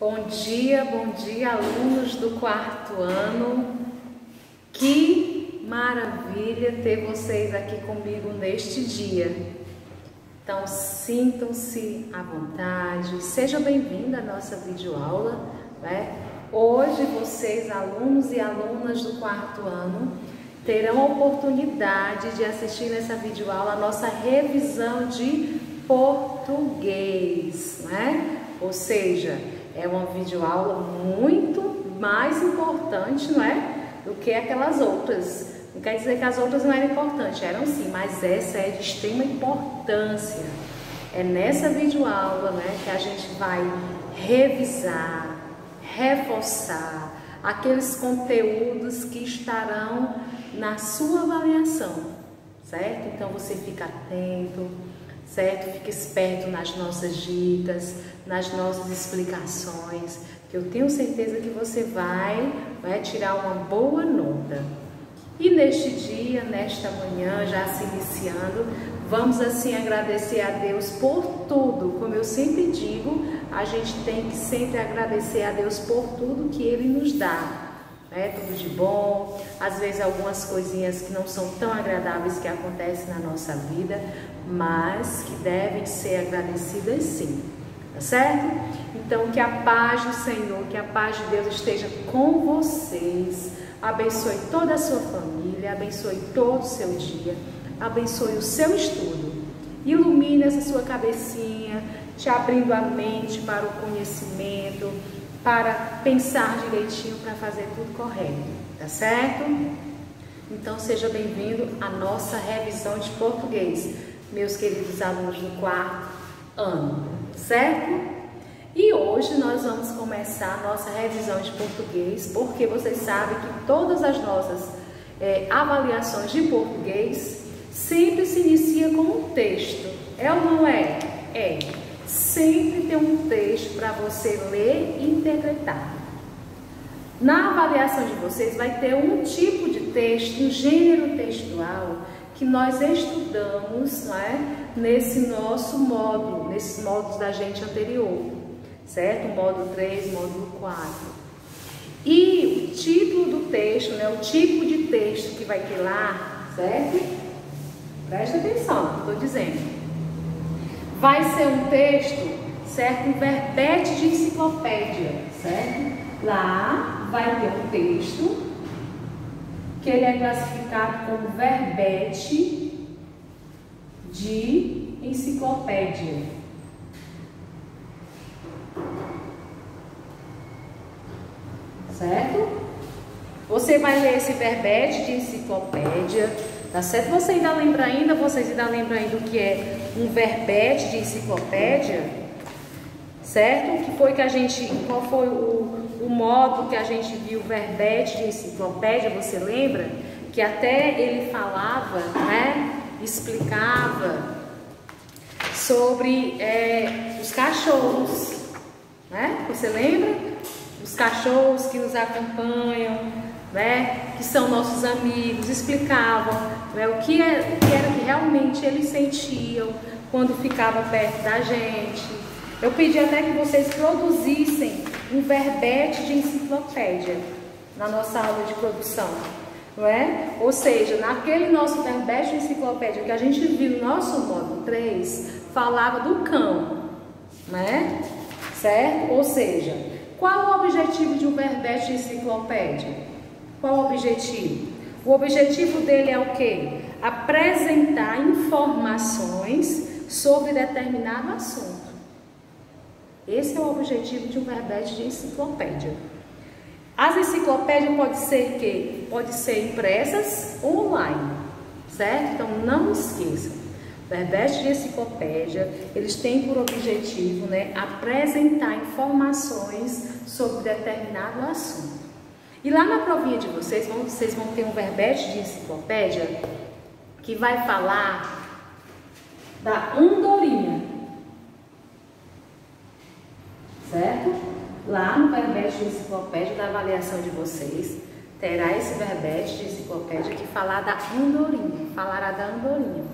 Bom dia, alunos do quarto ano. Que maravilha ter vocês aqui comigo neste dia. Então, sintam-se à vontade, sejam bem-vindos à nossa videoaula, né? Hoje, vocês, alunos e alunas do quarto ano, terão a oportunidade de assistir nessa videoaula a nossa revisão de português, né? Ou seja, é uma videoaula muito mais importante, não é? Do que aquelas outras. Não quer dizer que as outras não eram importantes, eram sim, mas essa é de extrema importância. É nessa videoaula, né, que a gente vai revisar, reforçar aqueles conteúdos que estarão na sua avaliação, certo? Então você fica atento, certo? Fica esperto nas nossas dicas, nas nossas explicações, que eu tenho certeza que você vai tirar uma boa nota. E neste dia, nesta manhã, já se iniciando, vamos assim agradecer a Deus por tudo. Como eu sempre digo, a gente tem que sempre agradecer a Deus por tudo que Ele nos dá. Tudo de bom, às vezes algumas coisinhas que não são tão agradáveis que acontecem na nossa vida, mas que devem ser agradecidas sim, tá certo? Então que a paz do Senhor, que a paz de Deus esteja com vocês, abençoe toda a sua família, abençoe todo o seu dia, abençoe o seu estudo, ilumine essa sua cabecinha, te abrindo a mente para o conhecimento, para pensar direitinho, para fazer tudo correto, tá certo? Então seja bem-vindo à nossa revisão de português, meus queridos alunos do quarto ano, certo? E hoje nós vamos começar a nossa revisão de português, porque vocês sabem que todas as nossas avaliações de português sempre se inicia com um texto, é ou não é? É. Sempre tem um texto para você ler e interpretar. Na avaliação de vocês vai ter um tipo de texto, um gênero textual que nós estudamos, não é? Nesse nosso módulo, nesses módulos da gente anterior, certo? Módulo 3, módulo 4. E o título do texto, né? O tipo de texto que vai ter lá, certo? Presta atenção no que eu estou dizendo. Vai ser um texto, certo? Um verbete de enciclopédia, certo? Lá vai ter um texto que ele é classificado como verbete de enciclopédia. Certo? Você vai ler esse verbete de enciclopédia, tá certo? Vocês ainda lembram ainda o que é um verbete de enciclopédia, certo? Qual foi o modo que a gente viu o verbete de enciclopédia, você lembra? Que até ele falava, né? Explicava sobre os cachorros, né? Você lembra? Os cachorros que nos acompanham, né? Que são nossos amigos, explicavam, né? o que era que realmente eles sentiam quando ficavam perto da gente. Eu pedi até que vocês produzissem um verbete de enciclopédia na nossa aula de produção, não é? Ou seja, naquele nosso verbete de enciclopédia que a gente viu no nosso módulo 3, falava do cão, né? Certo? Ou seja, qual o objetivo de um verbete de enciclopédia? Qual o objetivo? O objetivo dele é o quê? Apresentar informações sobre determinado assunto. Esse é o objetivo de um verbete de enciclopédia. As enciclopédias podem ser quê? Pode ser impressas ou online, certo? Então não esqueçam. Verbete de enciclopédia, eles têm por objetivo, né, apresentar informações sobre determinado assunto. E lá na provinha de vocês vão ter um verbete de enciclopédia que vai falar da andorinha, certo? Lá no verbete de enciclopédia da avaliação de vocês, terá esse verbete de enciclopédia que falará da andorinha,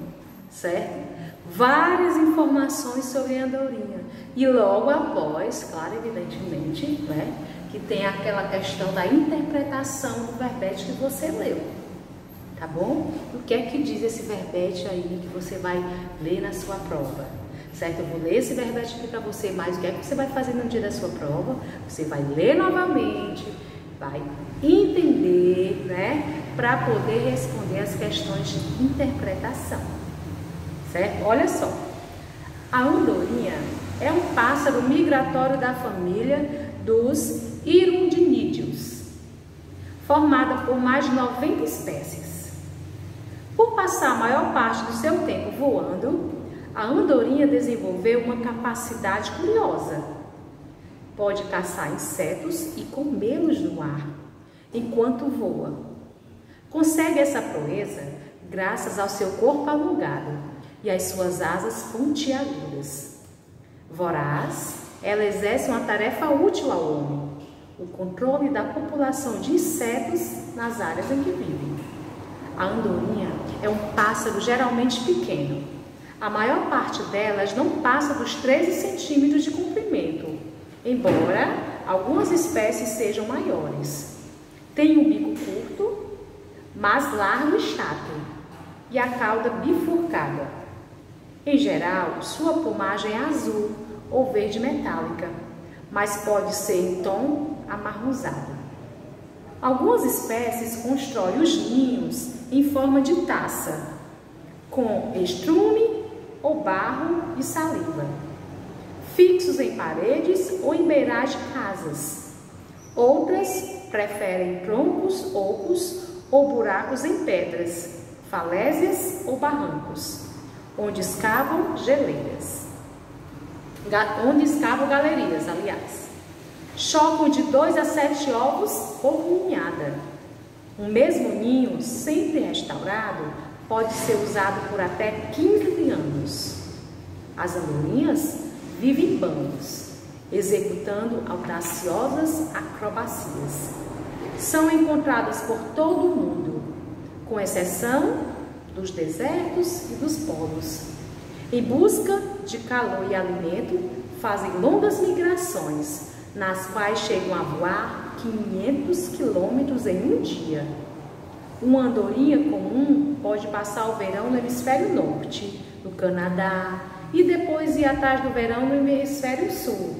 certo? Várias informações sobre a andorinha, E logo após, claro, evidentemente, né, que tem aquela questão da interpretação do verbete que você leu, tá bom? O que é que diz esse verbete aí que você vai ler na sua prova? Certo? Eu vou ler esse verbete aqui para você, mas o que é que você vai fazer no dia da sua prova? Você vai ler novamente, vai entender, né, para poder responder as questões de interpretação, certo? Olha só, a andorinha é um pássaro migratório da família dos hirudinídeos, formada por mais de 90 espécies. Por passar a maior parte do seu tempo voando, a andorinha desenvolveu uma capacidade curiosa. Pode caçar insetos e comê-los no ar, enquanto voa. Consegue essa proeza graças ao seu corpo alongado e às suas asas pontiagudas. Voraz, ela exerce uma tarefa útil ao homem, o controle da população de insetos nas áreas em que vive. A andorinha é um pássaro geralmente pequeno. A maior parte delas não passa dos 13 centímetros de comprimento, embora algumas espécies sejam maiores. Tem um bico curto, mas largo e chato, e a cauda bifurcada. Em geral, sua plumagem é azul ou verde metálica, mas pode ser em tom amarronzado. Algumas espécies constroem os ninhos em forma de taça, com estrume ou barro e saliva, fixos em paredes ou em beirais de casas. Outras preferem troncos ocos ou buracos em pedras, falésias ou barrancos, onde escavam galerias, aliás. Chocam de 2 a 7 ovos por ninhada. Um mesmo ninho, sempre restaurado, pode ser usado por até 15 anos. As andorinhas vivem em bandos, executando audaciosas acrobacias. São encontradas por todo o mundo, com exceção dos desertos e dos polos. Em busca de calor e alimento, fazem longas migrações, nas quais chegam a voar 500 quilômetros em um dia. Uma andorinha comum pode passar o verão no hemisfério norte, no Canadá, e depois ir atrás do verão no hemisfério sul,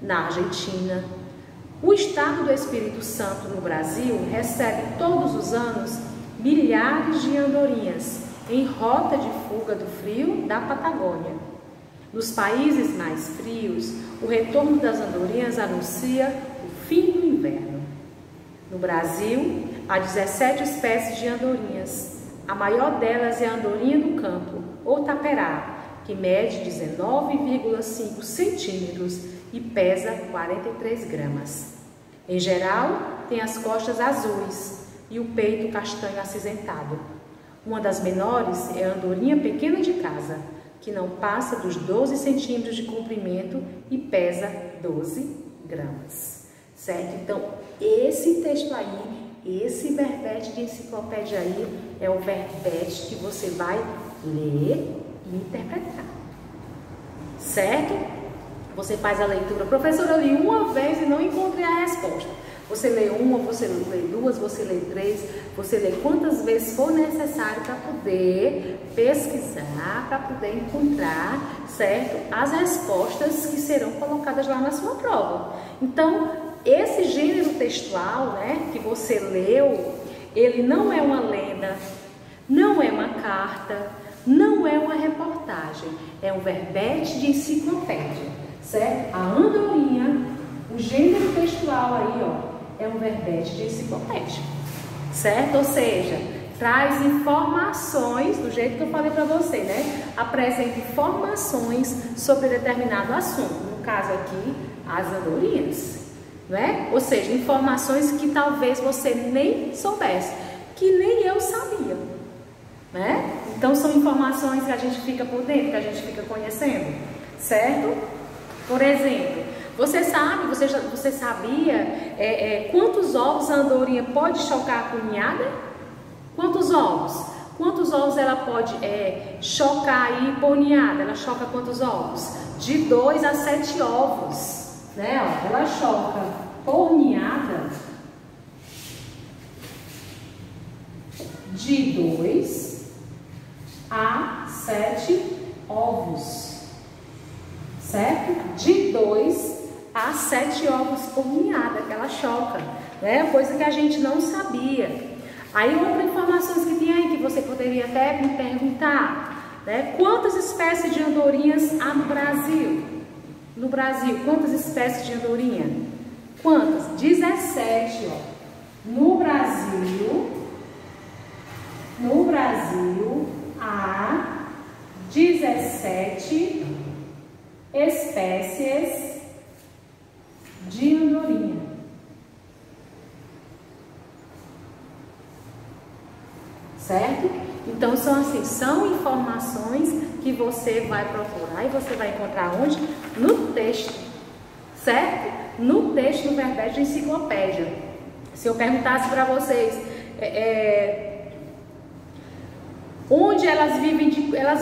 na Argentina. O estado do Espírito Santo, no Brasil, recebe todos os anos milhares de andorinhas em rota de fuga do frio da Patagônia. Nos países mais frios, o retorno das andorinhas anuncia o fim do inverno. No Brasil, há 17 espécies de andorinhas. A maior delas é a andorinha do campo, ou taperá, que mede 19,5 centímetros e pesa 43 gramas. Em geral, tem as costas azuis e o peito castanho acinzentado. Uma das menores é a andorinha pequena de casa, que não passa dos 12 centímetros de comprimento e pesa 12 gramas. Certo? Então, esse texto aí, esse verbete de enciclopédia aí, é o verbete que você vai ler e interpretar. Certo? Você faz a leitura. Professora, eu li uma vez e não encontrei a resposta. Você lê uma, você lê duas, você lê três, você lê quantas vezes for necessário para poder pesquisar, para poder encontrar, certo? As respostas que serão colocadas lá na sua prova. Então, esse gênero textual, né, que você leu, ele não é uma lenda, não é uma carta, não é uma reportagem, é um verbete de enciclopédia, certo? A andorinha, o gênero textual aí, ó, é um verbete de enciclopédia, certo? Ou seja, traz informações, do jeito que eu falei para você, né? Apresenta informações sobre determinado assunto, no caso aqui, as andorinhas, né? Ou seja, informações que talvez você nem soubesse, que nem eu sabia, né? Então, são informações que a gente fica por dentro, que a gente fica conhecendo, certo? Por exemplo, você sabia quantos ovos a andorinha pode chocar com ninhada? Quantos ovos? Quantos ovos ela pode chocar aí por ninhada? Ela choca quantos ovos? de 2 a 7 ovos, né? Ó, ela choca por ninhada de 2 a 7 ovos, certo? De 2 a 7 ovos por ninhada que ela choca, né? Coisa que a gente não sabia. Aí outra informação que tem aí que você poderia até me perguntar, né? Quantas espécies de andorinhas há no Brasil? No Brasil, quantas espécies de andorinha? Quantas? 17, ó. No Brasil há 17 espécies de andorinha. Certo? Então são informações que você vai procurar e você vai encontrar onde? No texto, certo? No texto do verbete de enciclopédia. Se eu perguntasse para vocês onde elas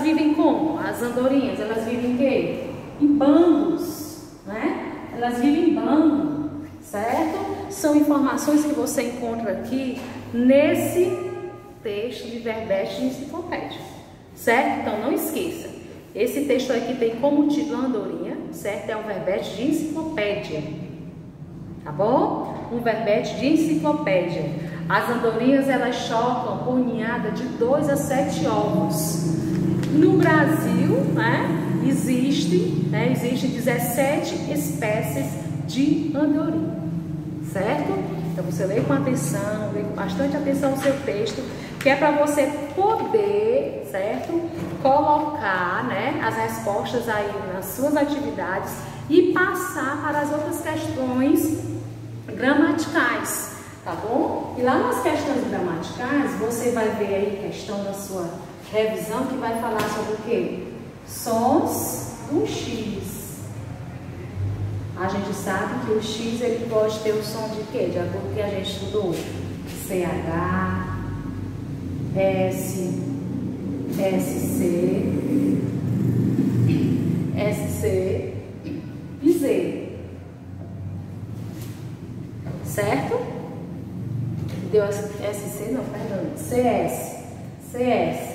vivem como? As andorinhas, elas vivem em quê? Em bandos, né? Elas vivem em bando, certo? São informações que você encontra aqui nesse texto de verbete de enciclopédia, certo? Então não esqueça, esse texto aqui tem como título andorinha, certo? É um verbete de enciclopédia, tá bom? Um verbete de enciclopédia. As andorinhas, elas chocam por ninhada de 2 a 7 ovos. No Brasil, né, existem 17 espécies de andorinha, certo? Então você lê com atenção, lê com bastante atenção o seu texto, que é para você poder, certo, colocar, né, as respostas aí nas suas atividades e passar para as outras questões gramaticais, tá bom? E lá nas questões gramaticais, você vai ver aí questão da sua revisão que vai falar sobre o quê? Sons do X. A gente sabe que o X ele pode ter o som de quê? De acordo com o que a gente estudou. CH, S, SC, SC e Z. Certo? Deu SC, não, perdão. CS. CS.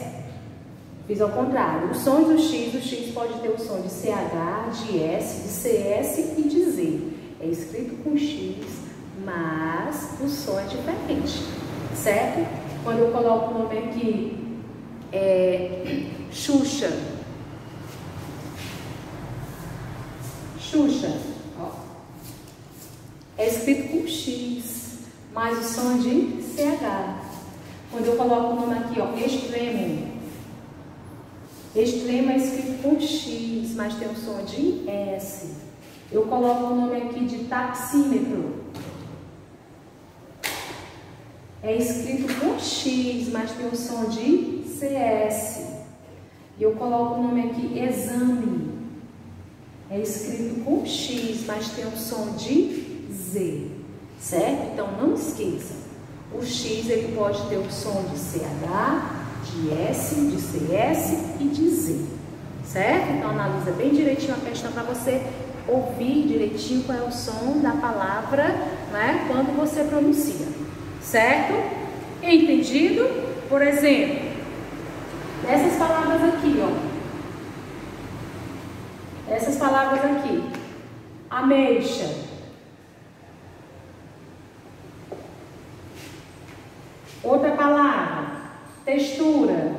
Fiz ao contrário. Os sons do X pode ter o som de CH, de S, de CS e de Z. É escrito com X, mas o som é diferente, certo? Quando eu coloco o nome aqui, Xuxa. Xuxa, ó. É escrito com X, mas o som é de CH. Quando eu coloco o nome aqui, ó, Extremo. Extremo é escrito com X, mas tem o som de S. Eu coloco o nome aqui de taxímetro. É escrito com X, mas tem o som de CS. E eu coloco o nome aqui exame. É escrito com X, mas tem o som de Z. Certo? Então não esqueça. O X ele pode ter o som de CH, de S, de CS e de Z, certo? Então analisa bem direitinho a questão para você ouvir direitinho qual é o som da palavra, né, quando você pronuncia, certo? Entendido? Por exemplo, essas palavras aqui, ó, essas palavras aqui, ameixa, outra palavra, textura.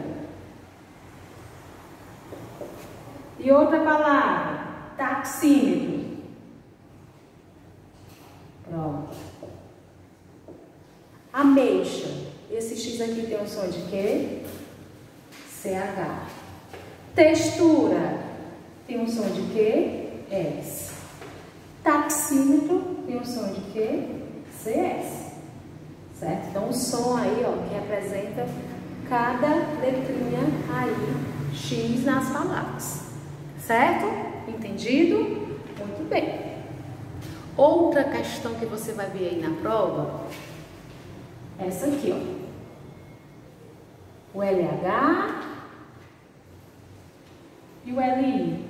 E outra palavra, taxímetro. Pronto. Ameixa. Esse X aqui tem o som de quê? CH. Textura. Tem um som de quê? S. Taxímetro. Tem um som de quê? CS. Certo? Então o som aí, ó, que representa cada letrinha aí, X nas palavras, certo? Entendido? Muito bem. Outra questão que você vai ver aí na prova, essa aqui, ó. O LH e o LI.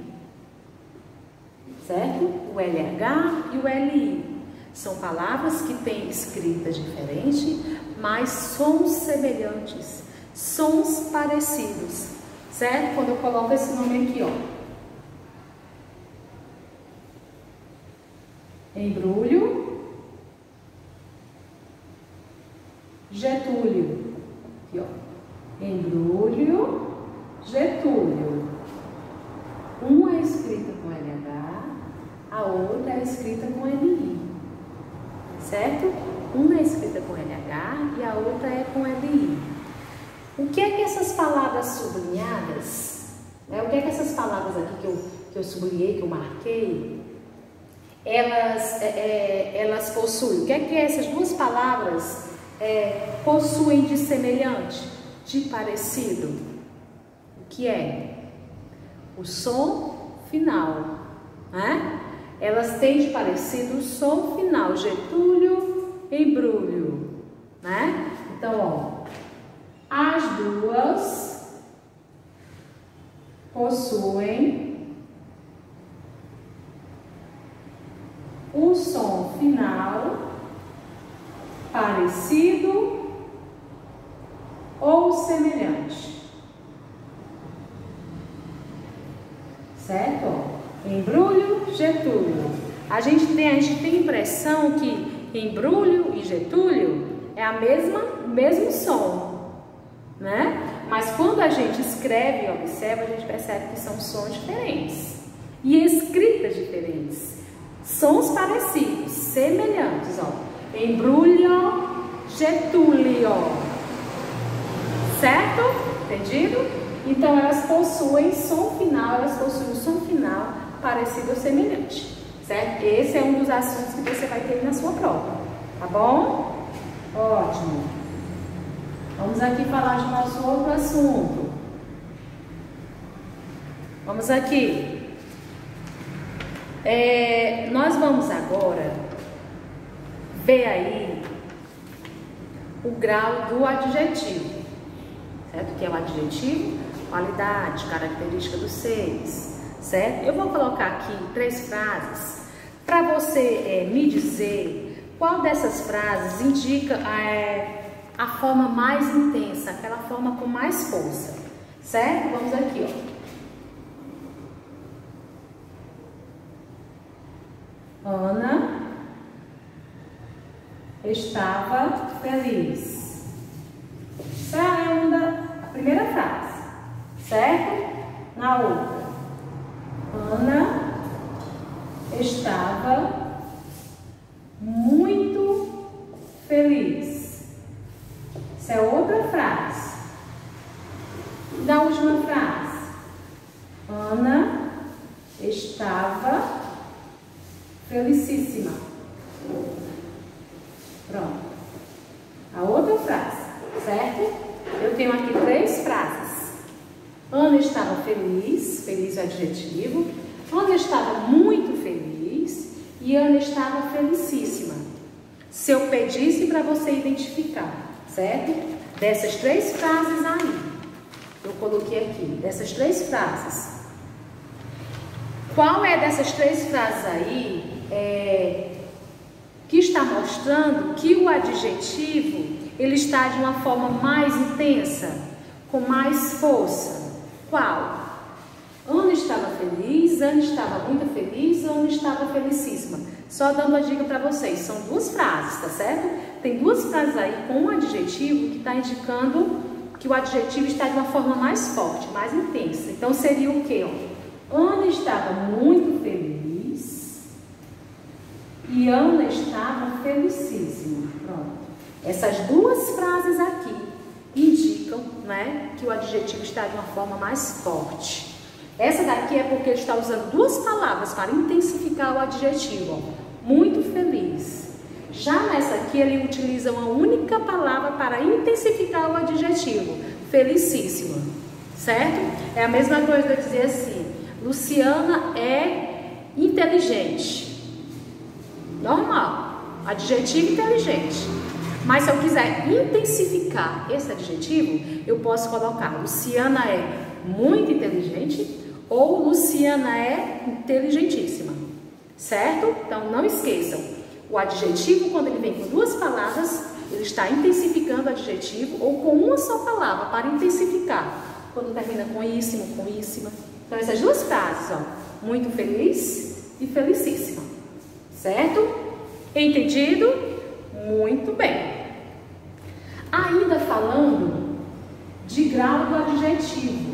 certo? O LH e o LI. São palavras que têm escrita diferente, mas sons semelhantes, sons parecidos, certo? Quando eu coloco esse nome aqui, ó. Embrulho, Getúlio. Aqui, ó. Embrulho, Getúlio. Uma é escrita com LH, a outra é escrita com LI, certo? Uma é escrita com LH e a outra é com LI. O que é que essas palavras sublinhadas, né? O que é que essas palavras aqui que eu sublinhei, que eu marquei, elas possuem? O que é que essas duas palavras possuem de semelhante, de parecido? O que é? O som final, né? Elas têm de parecido o som final, Getúlio, embrulho, né? Então, ó, as duas possuem o som final parecido ou semelhante. Certo? Embrulho, Getúlio. A gente tem a impressão que embrulho e Getúlio é o mesmo som, né? Mas quando a gente escreve e observa, a gente percebe que são sons diferentes e escritas diferentes. Sons parecidos, semelhantes, ó. Embrulho, Getúlio. Certo? Entendido? Então, elas possuem som final, parecido ou semelhante, certo? Esse é um dos assuntos que você vai ter na sua prova, tá bom? Ótimo. Vamos aqui falar de nosso outro assunto. Vamos aqui. Nós vamos agora ver aí o grau do adjetivo, certo? Que é o adjetivo, qualidade, característica dos seres, certo? Eu vou colocar aqui 3 frases para você me dizer qual dessas frases indica a forma mais intensa, aquela forma com mais força, certo? Vamos aqui, ó. Ana estava feliz. Essa é a primeira frase, certo? Na outra, Ana estava muito feliz. Essa é outra frase. Na última frase, Ana estava felicíssima. Pronto. A outra frase, certo? Eu tenho aqui 3 frases. Ana estava feliz, feliz é o adjetivo. Ana estava muito feliz e Ana estava felicíssima. Se eu pedisse para você identificar, certo? Dessas 3 frases aí, eu coloquei aqui, dessas 3 frases. Qual é dessas 3 frases aí que está mostrando que o adjetivo ele está de uma forma mais intensa, com mais força? Qual? Ana estava feliz, Ana estava muito feliz, Ana estava felicíssima. Só dando a dica para vocês, são 2 frases, tá certo? Tem 2 frases aí com um adjetivo que está indicando que o adjetivo está de uma forma mais forte, mais intensa. Então seria o quê? Ana estava muito feliz e Ana estava felicíssima. Pronto. Essas 2 frases aqui indicam, né, que o adjetivo está de uma forma mais forte. Essa daqui é porque ele está usando 2 palavras para intensificar o adjetivo. Muito feliz. Já nessa aqui ele utiliza uma única palavra para intensificar o adjetivo. Felicíssima. Certo? É a mesma coisa de eu dizer assim, Luciana é inteligente. Normal. Adjetivo inteligente. Mas se eu quiser intensificar esse adjetivo, eu posso colocar Luciana é muito inteligente ou Luciana é inteligentíssima. certo? Então, não esqueçam, o adjetivo, quando ele vem com duas palavras, ele está intensificando o adjetivo ou com uma só palavra para intensificar. Quando termina com íssimo, com íssima. Então, essas duas frases, ó, muito feliz e felicíssima, certo? Entendido? Muito bem. Ainda falando de grau do adjetivo,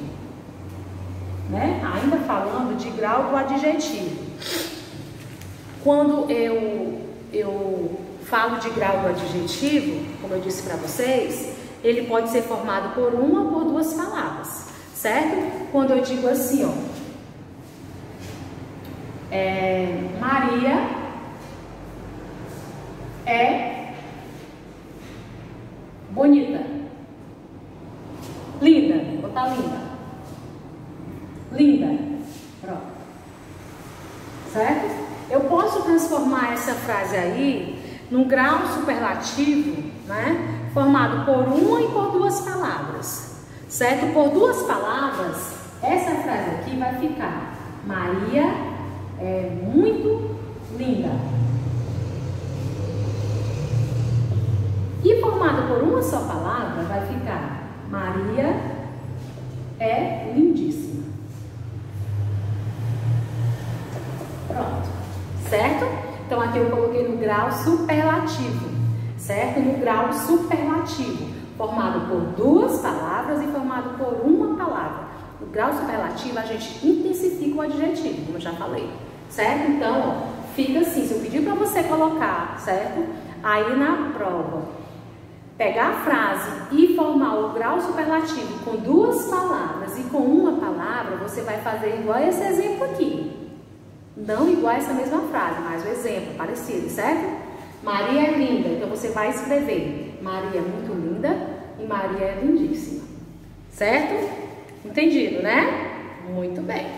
né? Ainda falando de grau do adjetivo. Quando eu falo de grau do adjetivo, como eu disse para vocês, ele pode ser formado por uma ou por duas palavras, certo? Quando eu digo assim, ó, Maria é bonita, linda, vou botar linda, linda, pronto, certo? Eu posso transformar essa frase aí num grau superlativo, né? Formado por uma e por duas palavras, certo? Por duas palavras, essa frase aqui vai ficar: Maria é muito linda. E formado por uma só palavra, vai ficar: Maria é lindíssima. Pronto, certo? Então aqui eu coloquei no grau superlativo, certo? No grau superlativo, formado por duas palavras e formado por uma palavra. No grau superlativo a gente intensifica o adjetivo, como eu já falei, certo? Então, ó, fica assim, se eu pedir para você colocar, certo? Aí na prova, pegar a frase e formar o grau superlativo com duas palavras e com uma palavra, você vai fazer igual esse exemplo aqui. Não igual essa mesma frase, mas o exemplo parecido, certo? Maria é linda, então você vai escrever Maria é muito linda e Maria é lindíssima, certo? Entendido, né? Muito bem.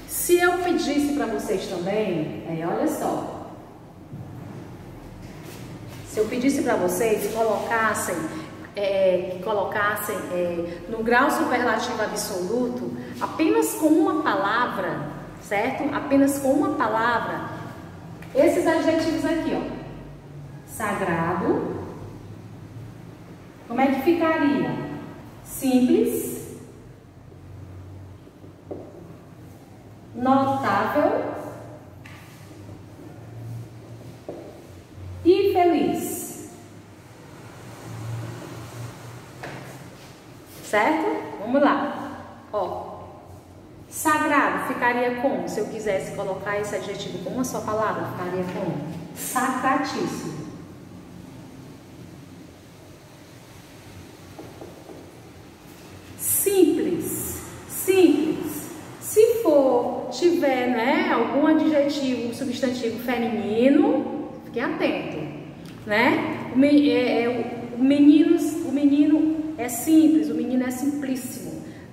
Se eu pedisse para vocês também, olha só, se eu pedisse para vocês que colocassem no grau superlativo absoluto apenas com uma palavra, certo? Apenas com uma palavra, esses adjetivos aqui, ó, sagrado, como é que ficaria? Simples, notável e feliz, certo? Vamos lá, ó. Sagrado ficaria como? Se eu quisesse colocar esse adjetivo com uma só palavra, ficaria como? Sacratíssimo. Simples, simples. Se for, tiver, né, algum adjetivo, substantivo feminino, fiquem atentos, né? O menino é simples, o menino é simplíssimo.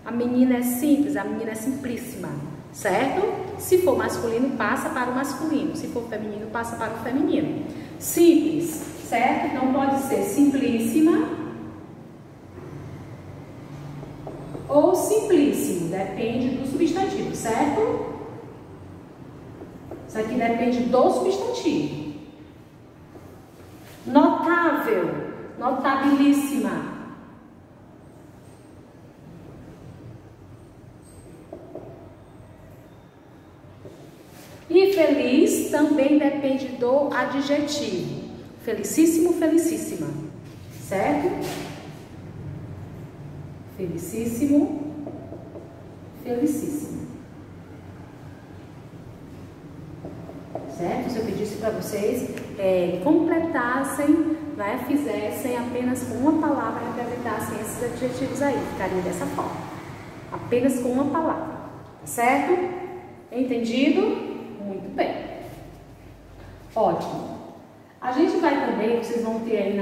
A menina é simples, a menina é simplíssima, certo? Se for masculino, passa para o masculino. Se for feminino, passa para o feminino. Simples, certo? Então pode ser simplíssima ou simplíssimo, depende do substantivo, certo? Isso aqui depende do substantivo. Notável, notabilíssima. E feliz também depende do adjetivo. Felicíssimo, felicíssima. Certo? Felicíssimo, felicíssima. Certo? Se eu pedisse para vocês completassem, né, fizessem apenas com uma palavra, representassem esses adjetivos aí. Ficaria dessa forma. Apenas com uma palavra. Certo? Entendido? Muito bem. Ótimo. A gente vai também, vocês vão ter aí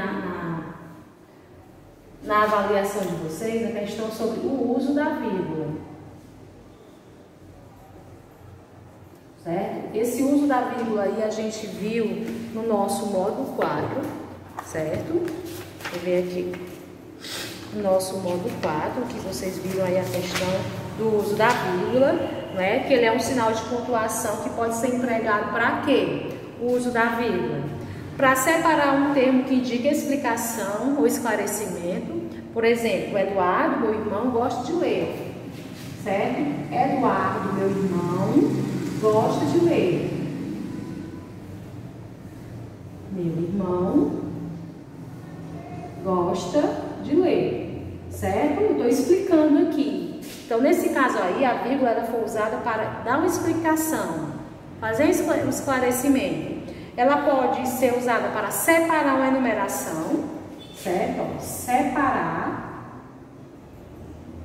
na avaliação de vocês a questão sobre o uso da vírgula. Certo? Esse uso da vírgula aí a gente viu no nosso módulo 4, certo? Vou ver aqui. No nosso módulo 4, que vocês viram aí a questão do uso da vírgula. né? Que ele é um sinal de pontuação que pode ser empregado para quê? O uso da vírgula. Para separar um termo que indica explicação ou esclarecimento. Por exemplo, Eduardo, meu irmão, gosta de ler. Certo? Eduardo, meu irmão, gosta de ler. Meu irmão gosta de ler. Certo? Eu estou explicando aqui. Então, nesse caso aí, a vírgula ela foi usada para dar uma explicação, fazer um esclarecimento. Ela pode ser usada para separar uma enumeração, certo? Separar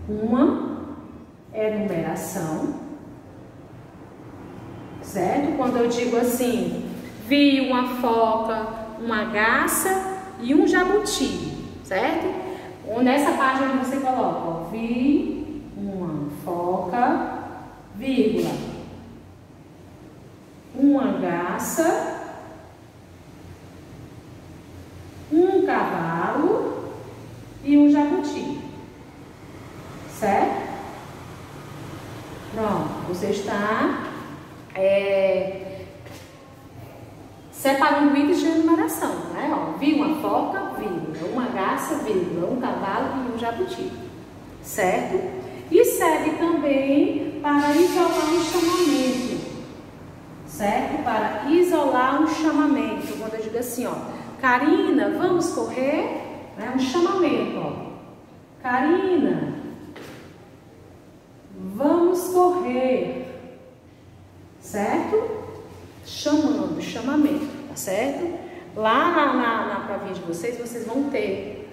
uma enumeração, certo? Quando eu digo assim, vi uma foca, uma garça e um jabuti, certo? Ou nessa página que você coloca, ó, vi uma foca, vírgula, uma garça, um cavalo e um jabuti, certo? Pronto, você está separando itens de enumeração, né? Ó, vi uma foca, vírgula, uma garça, vírgula, um cavalo e um jabuti, certo? E serve também para isolar um chamamento, certo? Para isolar um chamamento, quando eu digo assim, ó, Karina, vamos correr? É um chamamento, ó. Karina, vamos correr, certo? Chamando, chamamento, tá certo? Lá na provinha de vocês vão ter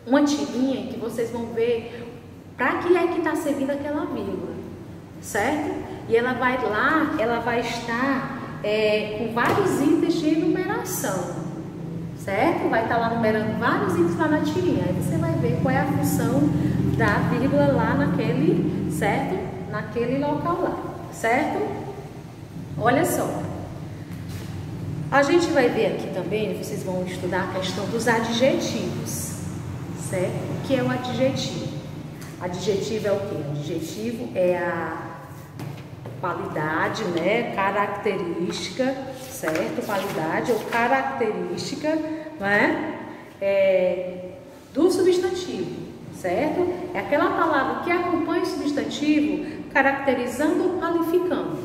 uma tirinha que vocês vão ver para que é que está servindo aquela vírgula, certo? E ela vai lá, ela vai estar com vários itens de enumeração, certo? Vai estar lá numerando vários itens lá na tirinha. Aí você vai ver qual é a função da vírgula lá naquele, certo? Naquele local lá, certo? Olha só. A gente vai ver aqui também, vocês vão estudar a questão dos adjetivos, certo? O que é um adjetivo? Adjetivo é o quê? Adjetivo é a qualidade, né? Característica, certo? Qualidade ou característica, né? Do substantivo, certo? É aquela palavra que acompanha o substantivo, caracterizando ou qualificando,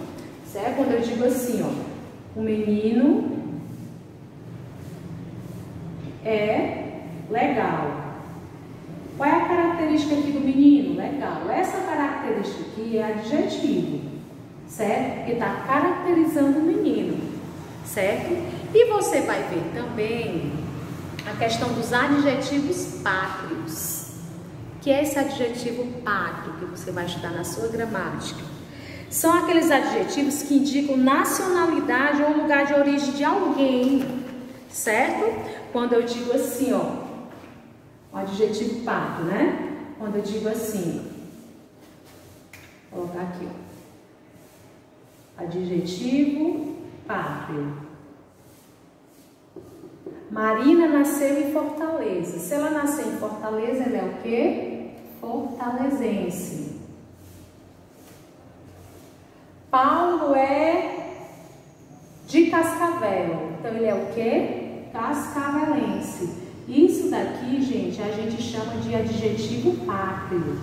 certo? Quando eu digo assim, ó, o menino é legal. Qual é a característica aqui do menino? Legal. Essa característica aqui é adjetivo, certo? Porque está caracterizando o menino, certo? E você vai ver também a questão dos adjetivos pátrios, que é esse adjetivo pátrio que você vai estudar na sua gramática. São aqueles adjetivos que indicam nacionalidade ou lugar de origem de alguém, certo? Quando eu digo assim, ó, o adjetivo pátrio, né? Quando eu digo assim, vou colocar aqui, ó, adjetivo pátrio. Marina nasceu em Fortaleza. Se ela nasceu em Fortaleza, ela é o quê? Fortalezense. Paulo é de Cascavel. Então, ele é o quê? Cascavelense. Isso daqui, gente, a gente chama de adjetivo pátrio,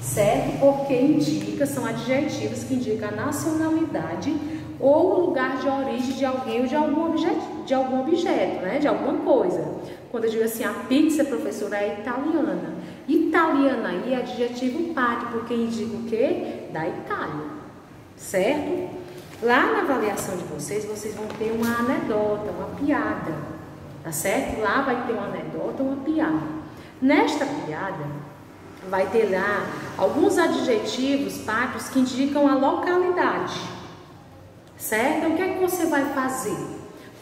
certo? Porque indica, são adjetivos que indicam a nacionalidade ou o lugar de origem de alguém ou de algum objeto, né? De alguma coisa. Quando eu digo assim, a pizza, professora, é italiana. Italiana aí é adjetivo pátrio, porque indica o quê? Da Itália, certo? Lá na avaliação de vocês vão ter uma anedota, uma piada, tá certo? Lá vai ter uma anedota, uma piada. Nesta piada, vai ter lá alguns adjetivos pátrios que indicam a localidade, certo? Então, o que é que você vai fazer?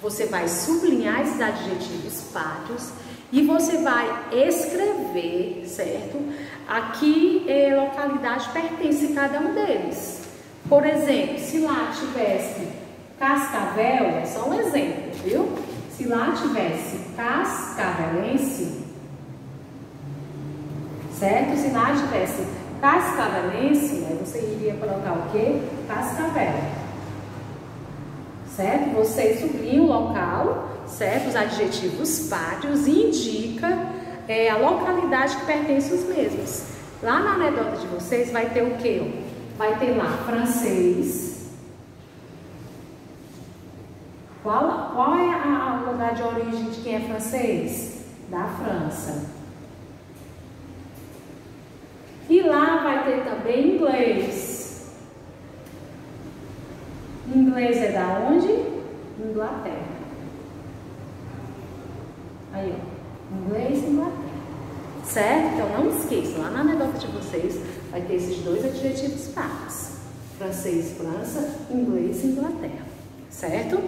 Você vai sublinhar esses adjetivos pátrios e você vai escrever, certo? A que localidade pertence cada um deles. Por exemplo, se lá tivesse Cascavel, é só um exemplo, viu? Se lá tivesse Cascavelense, certo? Se lá tivesse Cascavelense, aí você iria colocar o quê? Cascavel. Certo? Você sublinha o local, certo? Os adjetivos pátios e indica a localidade que pertence aos mesmos. Lá na anedota de vocês vai ter o quê? Vai ter lá francês. Qual é o lugar de origem de quem é francês? Da França. E lá vai ter também inglês. Inglês é da onde? Inglaterra. Aí, ó. Inglês, Inglaterra. Certo? Então não esqueçam, lá na anedota de vocês vai ter esses dois adjetivos práticos. Francês, França, inglês, Inglaterra. Certo?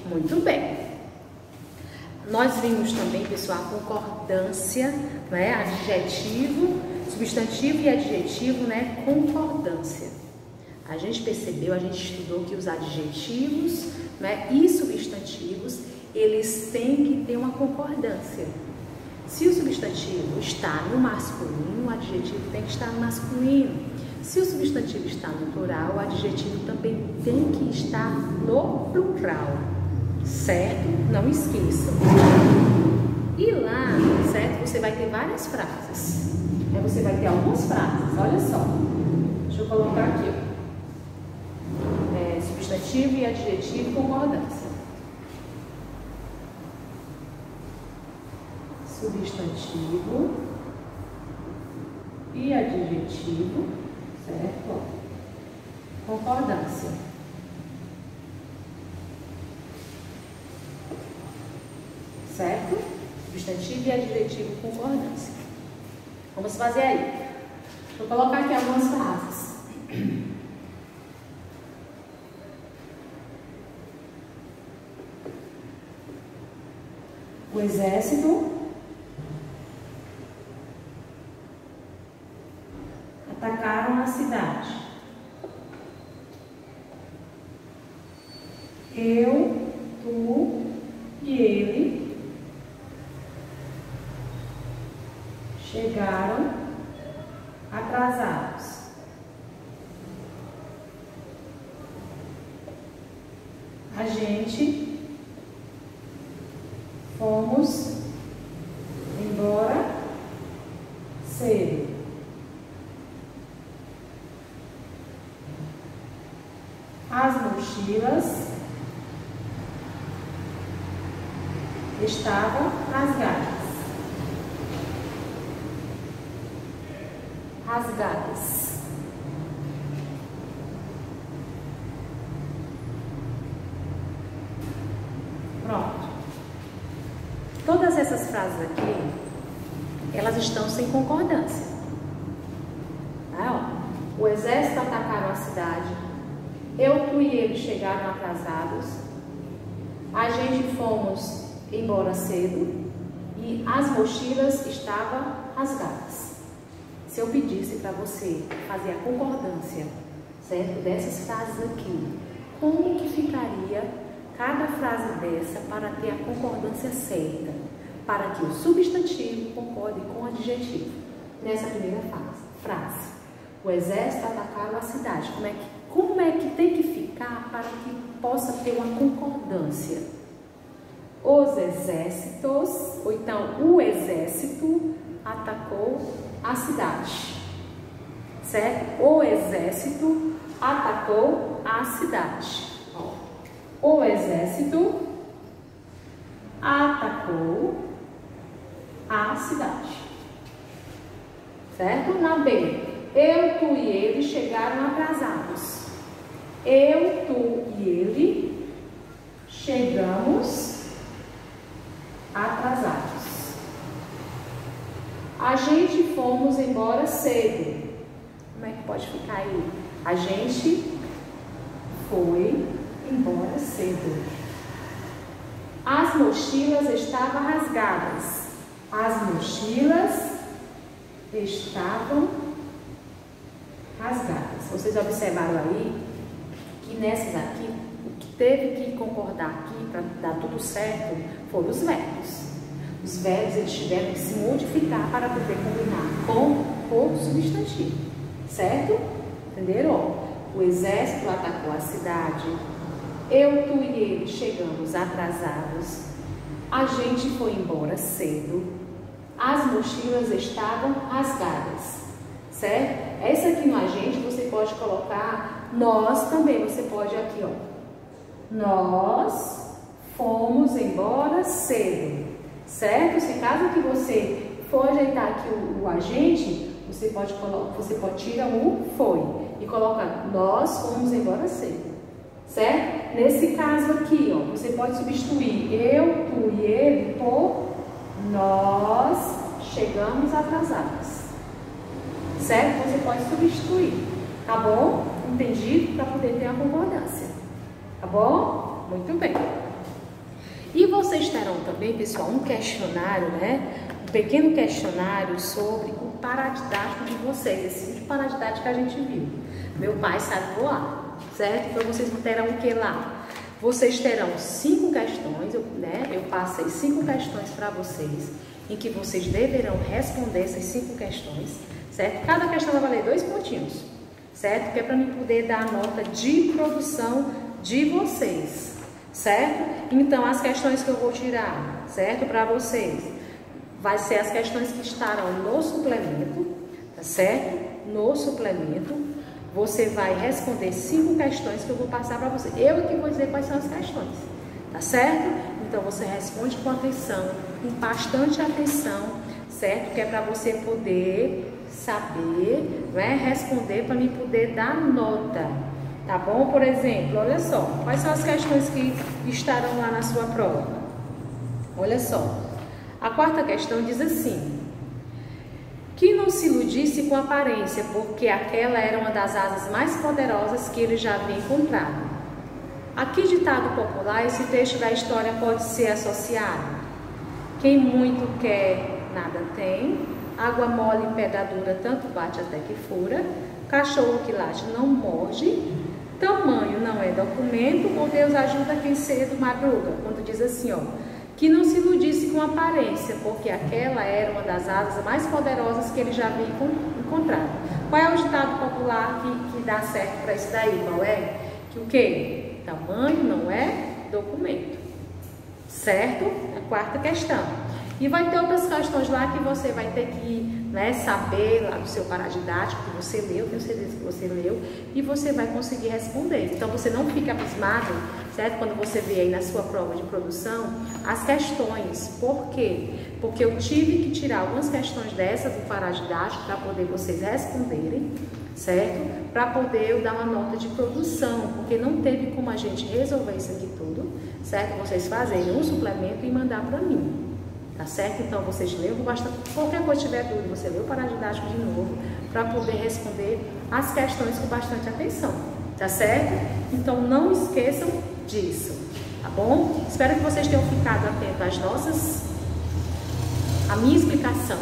Muito bem. Nós vimos também, pessoal, a concordância, né? Adjetivo, substantivo e adjetivo, né? Concordância. A gente percebeu, a gente estudou que os adjetivos, né, e substantivos, eles têm que ter uma concordância. Se o substantivo está no masculino, o adjetivo tem que estar no masculino. Se o substantivo está no plural, o adjetivo também tem que estar no plural. Certo? Não esqueçam. E lá, certo? Você vai ter várias frases. Aí você vai ter algumas frases, olha só. Deixa eu colocar aqui, ó. Substantivo e adjetivo concordância. Substantivo e adjetivo, certo? Concordância. Certo? Substantivo e adjetivo concordância. Vamos fazer aí. Vou colocar aqui algumas frases. O exército atacaram a cidade. Eu, tu e ele chegaram atrasados. A gente fomos embora cedo. As mochilas estavam rasgadas. Rasgadas. Pronto. Todas essas frases aqui, elas estão sem concordância. Tá, ó. O exército atacaram a cidade. Eu, tu e ele chegaram atrasados. A gente fomos embora cedo. E as mochilas estavam rasgadas. Se eu pedisse para você fazer a concordância, certo, dessas frases aqui, como que ficaria cada frase dessa para ter a concordância certa, para que o substantivo concorde com o adjetivo? Nessa primeira frase, o exército atacaram a cidade. Como é que tem que ficar para que possa ter uma concordância? Os exércitos, ou então o exército atacou a cidade, certo? O exército atacou a cidade. O exército atacou a cidade, certo? Na B, eu, tu e ele chegaram atrasados. Eu, tu e ele chegamos atrasados. A gente fomos embora cedo. Como é que pode ficar aí? A gente foi embora cedo. As mochilas estavam rasgadas. As mochilas estavam rasgadas. Vocês observaram aí que nessas aqui, o que teve que concordar aqui para dar tudo certo foram os verbos. Os verbos eles tiveram que se modificar para poder combinar com o substantivo. certo? Entenderam? O exército atacou a cidade, eu, tu e ele chegamos atrasados, a gente foi embora cedo, as mochilas estavam rasgadas, certo? Essa aqui no agente você pode colocar nós também, você pode aqui, ó. Nós fomos embora cedo, certo? Se caso que você for ajeitar aqui o agente, você pode tirar o foi e colocar nós fomos embora cedo, certo? Nesse caso aqui, ó, você pode substituir eu, tu e ele por nós chegamos atrasados, certo? Você pode substituir, tá bom? Entendido? Para poder ter a concordância, tá bom? Muito bem. E vocês terão também, pessoal, um questionário, né? Um pequeno questionário sobre o paradidático de vocês, esse tipo de paradidático que a gente viu. Meu pai sabe voar, certo? Então vocês terão o que lá? Vocês terão 5 questões, né? Eu passei 5 questões para vocês, em que vocês deverão responder essas 5 questões, certo? Cada questão vai valer 2 pontinhos, certo? Que é para mim poder dar a nota de produção de vocês, certo? Então, as questões que eu vou tirar, certo? Para vocês, vai ser as questões que estarão no suplemento, tá certo? No suplemento, você vai responder 5 questões que eu vou passar para você. Eu que vou dizer quais são as questões, tá certo? Então, você responde com atenção, com bastante atenção, certo? Que é para você poder saber, né? Responder para mim poder dar nota, tá bom? Por exemplo, olha só, quais são as questões que estarão lá na sua prova? Olha só, a 4ª questão diz assim: que não se iludisse com a aparência, porque aquela era uma das asas mais poderosas que ele já havia encontrado. A que ditado popular esse trecho da história pode ser associado? Quem muito quer, nada tem. Água mole e pedra dura, tanto bate até que fura. Cachorro que late não morde. Tamanho não é documento. Ou Deus ajuda quem cedo madruga. Quando diz assim, ó, que não se iludisse com a aparência, porque aquela era uma das asas mais poderosas que ele já havia encontrado. Qual é o ditado popular que dá certo para isso daí? Qual é? Que o quê? Tamanho não é documento. Certo? A 4ª questão. E vai ter outras questões lá que você vai ter que, né, saber lá do seu paradidático, que você leu, tenho certeza que você leu, e você vai conseguir responder. Então, você não fica abismado, certo? Quando você vê aí na sua prova de produção as questões. Por quê? Porque eu tive que tirar algumas questões dessas do paradidático para poder vocês responderem, certo? Para poder eu dar uma nota de produção, porque não teve como a gente resolver isso aqui tudo, certo? Vocês fazerem um suplemento e mandar para mim. Tá certo? Então, vocês leiam bastante. Qualquer coisa tiver dúvida, você lê o paradidático de novo para poder responder as questões com bastante atenção. Tá certo? Então, não esqueçam disso. Tá bom? Espero que vocês tenham ficado atentos à minha explicação,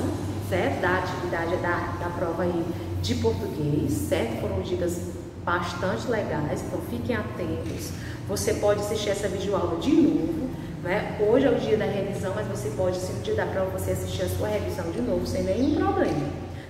certo? Da atividade da prova aí de português, certo? Foram dicas bastante legais, então fiquem atentos. Você pode assistir essa videoaula de novo. Né? Hoje é o dia da revisão, mas você pode, se no dia da prova, você assistir a sua revisão de novo, sem nenhum problema,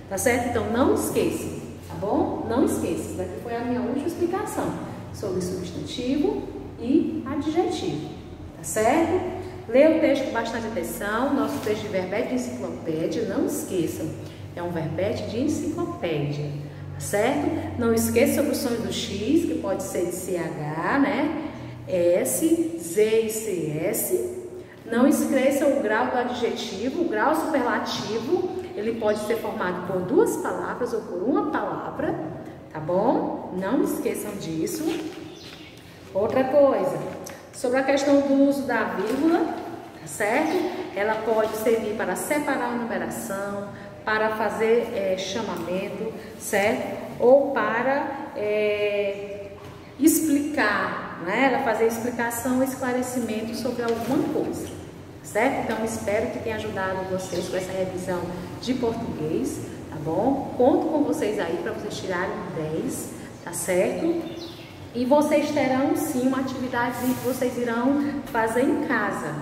tá certo? Então, não esqueça, tá bom? Não esqueça, isso daqui foi a minha última explicação sobre substantivo e adjetivo, tá certo? Leia o texto com bastante atenção, nosso texto de verbete de enciclopédia, não esqueçam, é um verbete de enciclopédia, tá certo? Não esqueça sobre os sons do X, que pode ser de CH, né? S, Z e CS. Não esqueça o grau do adjetivo, o grau superlativo, ele pode ser formado por 2 palavras ou por uma palavra, tá bom? Não esqueçam disso. Outra coisa, sobre a questão do uso da vírgula, tá certo? Ela pode servir para separar a numeração, para fazer chamamento, certo? Ou para explicar, né? Ela fazer explicação ou esclarecimento sobre alguma coisa, certo? Então, espero que tenha ajudado vocês com essa revisão de português, tá bom? Conto com vocês aí para vocês tirarem 10, tá certo? E vocês terão, sim, uma atividade que vocês irão fazer em casa,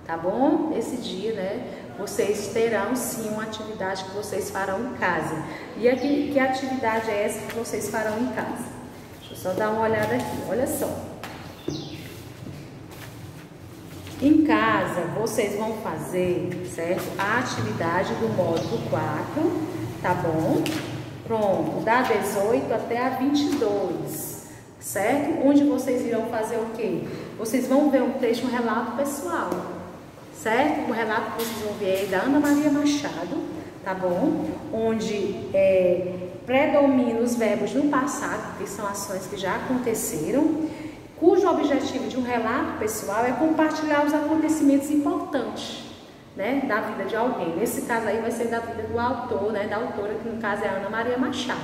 tá bom? Esse dia, né? vocês terão sim uma atividade que vocês farão em casa. E aqui, que atividade é essa que vocês farão em casa? Deixa eu só dar uma olhada aqui, olha só. Em casa, vocês vão fazer, certo? A atividade do módulo 4, tá bom? Pronto, da 18 até a 22, certo? Onde vocês irão fazer o quê? Vocês vão ver um trecho, um relato pessoal, certo? O relato que vocês vão ver é da Ana Maria Machado, tá bom? Onde predomina os verbos no passado, que são ações que já aconteceram, cujo objetivo de um relato pessoal é compartilhar os acontecimentos importantes, né, da vida de alguém. Nesse caso aí vai ser da vida do autor, né, da autora, que no caso é a Ana Maria Machado.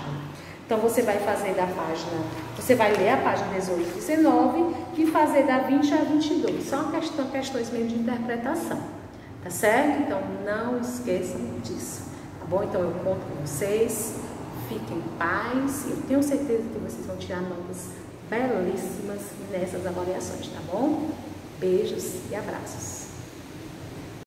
Então você vai fazer da página, você vai ler a página 18 e 19 e fazer da 20 a 22. São questões mesmo de interpretação, tá certo? Então não esqueçam disso, tá bom? Então eu conto com vocês, fiquem em paz, eu tenho certeza que vocês vão tirar notas belíssimas nessas avaliações, tá bom? Beijos e abraços.